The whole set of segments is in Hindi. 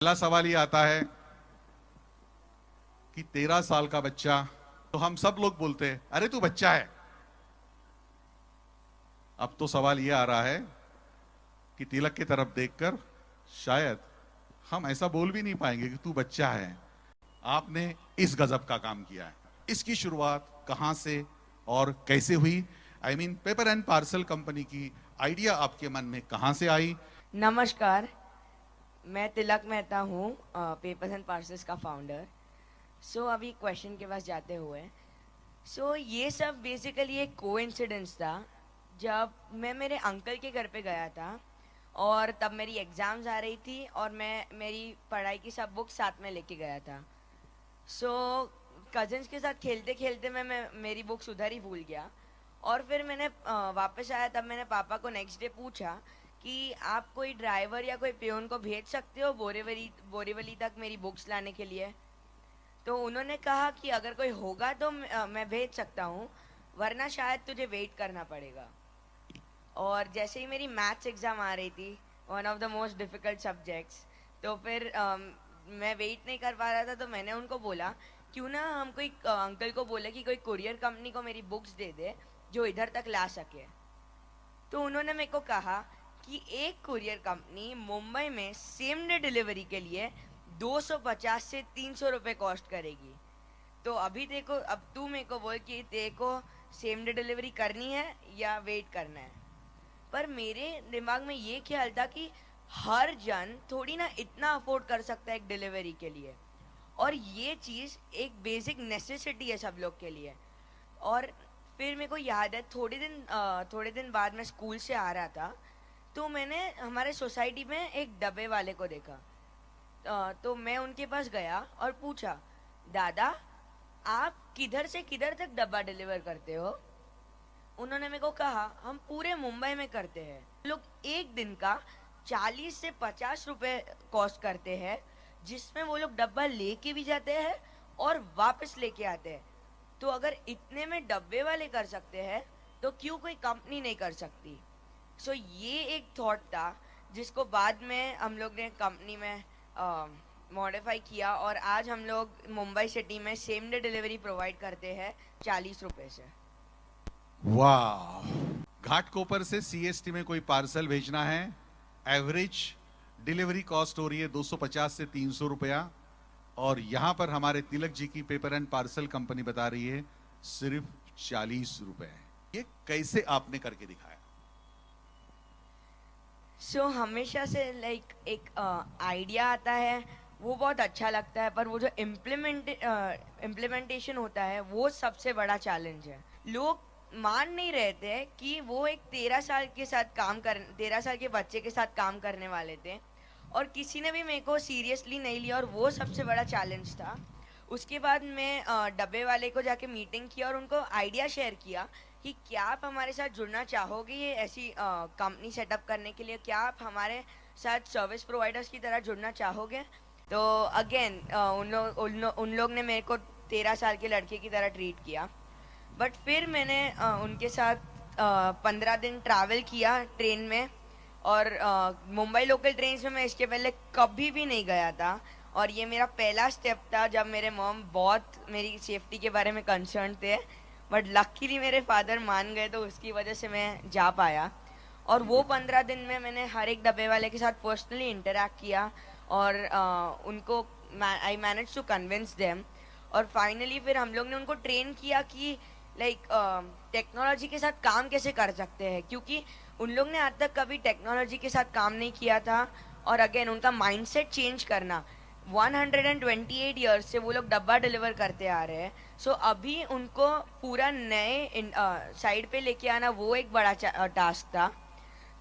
पहला सवाल ये आता है कि 13 साल का बच्चा, तो हम सब लोग बोलते हैं अरे तू बच्चा है। अब तो सवाल ये आ रहा है कि तिलक की तरफ देखकर शायद हम ऐसा बोल भी नहीं पाएंगे कि तू बच्चा है। आपने इस गजब का काम किया है। इसकी शुरुआत कहां से और कैसे हुई? I mean paper and parcel company की आइडिया आपके मन में कहां से आई? नमस्कार, मैं तिलक मेहता हूँ, पेपर्स एंड पार्सल्स का फाउंडर। अभी क्वेश्चन के पास जाते हुए, ये सब बेसिकली एक कोइंसिडेंस था। जब मैं मेरे अंकल के घर पे गया था और तब मेरी एग्ज़ाम्स आ रही थी और मैं मेरी पढ़ाई की सब बुक्स साथ में लेके गया था। कजन्स के साथ खेलते खेलते मैं मेरी बुक्स उधर ही भूल गया। और फिर मैंने वापस आया, तब मैंने पापा को नेक्स्ट डे पूछा कि आप कोई ड्राइवर या कोई पियोन को भेज सकते हो बोरीवली तक मेरी बुक्स लाने के लिए। तो उन्होंने कहा कि अगर कोई होगा तो मैं भेज सकता हूँ, वरना शायद तुझे वेट करना पड़ेगा। और जैसे ही मेरी मैथ्स एग्ज़ाम आ रही थी, one of the most difficult subjects, तो फिर मैं वेट नहीं कर पा रहा था। तो मैंने उनको बोला क्यों ना हम कोई अंकल को बोले कि कोई कुरियर कंपनी को मेरी बुक्स दे दे जो इधर तक ला सके। तो उन्होंने मेरे को कहा कि एक कुरियर कंपनी मुंबई में सेम डे डिलीवरी के लिए 250 से 300 रुपये कॉस्ट करेगी। तो अभी देखो, अब तू मेरे को बोल कि तेरे को सेम डे डिलीवरी करनी है या वेट करना है। पर मेरे दिमाग में ये ख्याल था कि हर जन थोड़ी ना इतना अफोर्ड कर सकता है एक डिलीवरी के लिए, और ये चीज़ एक बेसिक नेसेसिटी है सब लोग के लिए। और फिर मेरे को याद है, थोड़े दिन बाद मैं स्कूल से आ रहा था, तो मैंने हमारे सोसाइटी में एक डब्बे वाले को देखा। तो मैं उनके पास गया और पूछा, दादा आप किधर से किधर तक डब्बा डिलीवर करते हो? उन्होंने मेरे को कहा, हम पूरे मुंबई में करते हैं। लोग एक दिन का 40 से 50 रुपए कॉस्ट करते हैं, जिसमें वो लोग डब्बा लेके भी जाते हैं और वापस लेके आते हैं। तो अगर इतने में डब्बे वाले कर सकते हैं तो क्यों कोई कंपनी नहीं कर सकती? ये एक थॉट था जिसको बाद में हम लोग ने कंपनी में मॉडिफाई किया, और आज हम लोग मुंबई सिटी में सेम डे डिलीवरी प्रोवाइड करते हैं 40 रुपए से। वाह! घाटकोपर से सीएसटी में कोई पार्सल भेजना है, एवरेज डिलीवरी कॉस्ट हो रही है 250 से 300 रुपया, और यहां पर हमारे तिलक जी की पेपर एंड पार्सल कंपनी बता रही है सिर्फ 40 रुपए। ये कैसे आपने करके दिखाया? हमेशा से एक आइडिया आता है, वो बहुत अच्छा लगता है, पर वो जो इम्प्लीमेंटेशन होता है वो सबसे बड़ा चैलेंज है। लोग मान नहीं रहे थे कि वो एक 13 साल के बच्चे के साथ काम करने वाले थे, और किसी ने भी मेरे को सीरियसली नहीं लिया, और वो सबसे बड़ा चैलेंज था। उसके बाद मैं डब्बे वाले को जाके मीटिंग किया और उनको आइडिया शेयर किया कि क्या आप हमारे साथ जुड़ना चाहोगे ये ऐसी कंपनी सेटअप करने के लिए? क्या आप हमारे साथ सर्विस प्रोवाइडर्स की तरह जुड़ना चाहोगे? तो अगेन उन लोग ने मेरे को 13 साल के लड़के की तरह ट्रीट किया। बट फिर मैंने उनके साथ 15 दिन ट्रैवल किया ट्रेन में, और मुंबई लोकल ट्रेन में मैं इसके पहले कभी भी नहीं गया था, और ये मेरा पहला स्टेप था जब मेरे मॉम बहुत मेरी सेफ्टी के बारे में कंसर्न थे। बट लकीली मेरे फादर मान गए, तो उसकी वजह से मैं जा पाया। और वो 15 दिन में मैंने हर एक डब्बे वाले के साथ पर्सनली इंटरेक्ट किया, और उनको I manage to convince them. और फाइनली फिर हम लोग ने उनको ट्रेन किया कि टेक्नोलॉजी के साथ काम कैसे कर सकते हैं, क्योंकि उन लोग ने आज तक कभी टेक्नोलॉजी के साथ काम नहीं किया था। और अगेन उनका माइंडसेट चेंज करना, 128 ईयर्स से वो लोग डब्बा डिलीवर करते आ रहे हैं। अभी उनको पूरा नए साइड पे लेके आना वो एक बड़ा टास्क था।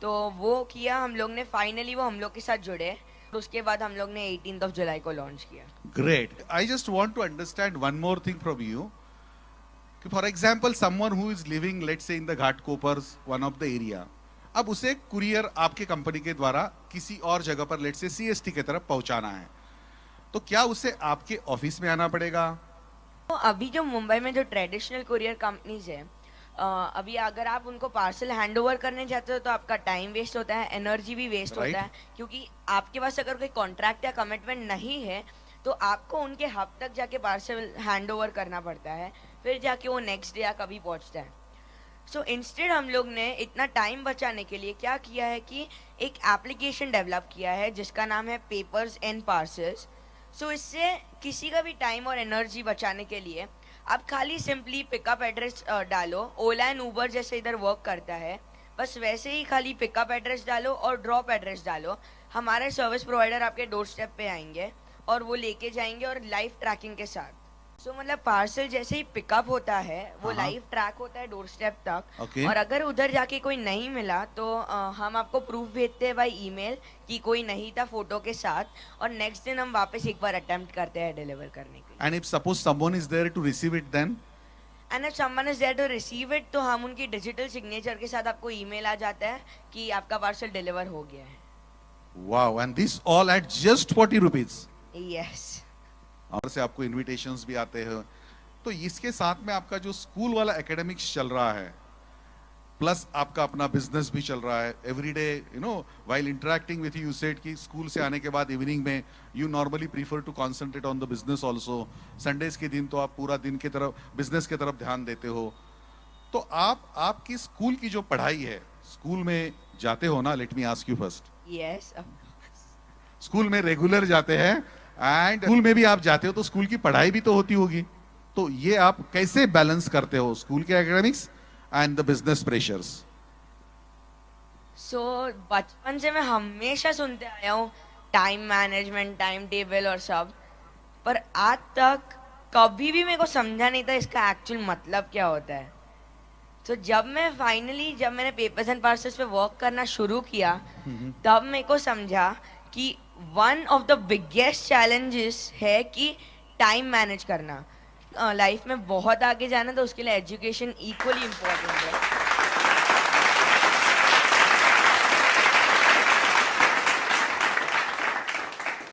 तो वो किया हम लोग ने, फाइनली वो हम लोग के साथ जुड़े। उसके बाद हम लोग ने 18 जुलाई को लॉन्च किया। Great. I just want to understand one more thing from you कि for example someone who is living let's say in the Ghatkopars one of the area, अब उसे कुरियर आपके कंपनी के द्वारा किसी और जगह पर लेट्स से सीएसटी की तरफ पहुंचाना है, तो क्या उसे आपके ऑफिस में आना पड़ेगा? तो अभी जो मुंबई में जो ट्रेडिशनल कुरियर कंपनीज है, अभी अगर आप उनको पार्सल हैंड ओवर करने जाते हो तो आपका टाइम वेस्ट होता है, एनर्जी भी वेस्ट Right. होता है, क्योंकि आपके पास अगर कोई कॉन्ट्रैक्ट या कमिटमेंट नहीं है तो आपको उनके हब तक जाके पार्सल हैंड ओवर करना पड़ता है, फिर जाके वो नेक्स्ट डे या कभी पहुंचता है। सो इंस्टेड हम लोग ने इतना टाइम बचाने के लिए क्या किया है कि एक एप्लीकेशन डेवलप किया है जिसका नाम है पेपर्स एंड पार्सल्स। सो इससे किसी का भी टाइम और एनर्जी बचाने के लिए आप खाली सिंपली पिकअप एड्रेस डालो, ओला एंड ऊबर जैसे इधर वर्क करता है, बस वैसे ही खाली पिकअप एड्रेस डालो और ड्रॉप एड्रेस डालो, हमारे सर्विस प्रोवाइडर आपके डोर स्टेप पे आएंगे और वो लेके जाएंगे और लाइव ट्रैकिंग के साथ। सो मतलब पार्सल जैसे ही पिकअप होता है वो हाँ। लाइव ट्रैक होता है डोर स्टेप तक। Okay. और अगर उधर जाके कोई नहीं मिला तो हम आपको प्रूफ भेजते हैं बाई ईमेल कि कोई नहीं था फोटो के साथ, और नेक्स्ट दिन हम वापस एक बार अटेम्प्ट करते हैं डिलीवर करने के लिए। And if suppose someone is there to receive it, then and if someone is there to receive it तो हम उनकी डिजिटल सिग्नेचर के साथ आपको ईमेल आ जाता है कि आपका पार्सल डिलीवर हो गया है। wow, and this all at just 40 rupees. Yes. और से आपको इनविटेशंस भी आते हैं। तो इसके साथ में आपका जो स्कूल वाला एकेडमिक्स चल रहा है, प्लस आपका अपना बिजनेस भी चल रहा है। Every day you know while interacting with you said कि स्कूल से आने के बाद इवनिंग में you normally prefer to concentrate on the business also. Sundays के दिन तो आप पूरा दिन के तरफ बिजनेस के तरफ ध्यान देते हो। तो आप आपकी स्कूल की जो पढ़ाई है, स्कूल में जाते हो ना? Let me ask you first, yes. School में रेगुलर जाते हैं एंड स्कूल में भी आप जाते हो तो स्कूल की पढ़ाई भी तो होती होगी, तो ये आप कैसे बैलेंस करते हो स्कूल के academics and the business pressures? So बचपन से मैं हमेशा सुनते आया हूँ टाइम मैनेजमेंट, टाइम टेबल और सब, पर आज तक कभी भी मेरे को समझा नहीं था इसका एक्चुअल मतलब क्या होता है। तो जब मैंने पेपर्स एंड पार्सल्स पे वर्क करना शुरू किया तब मेरे को समझा कि one of the biggest challenges है कि टाइम मैनेज करना। लाइफ में बहुत आगे जाना तो उसके लिए एजुकेशन इक्वली इम्पोर्टेंट है।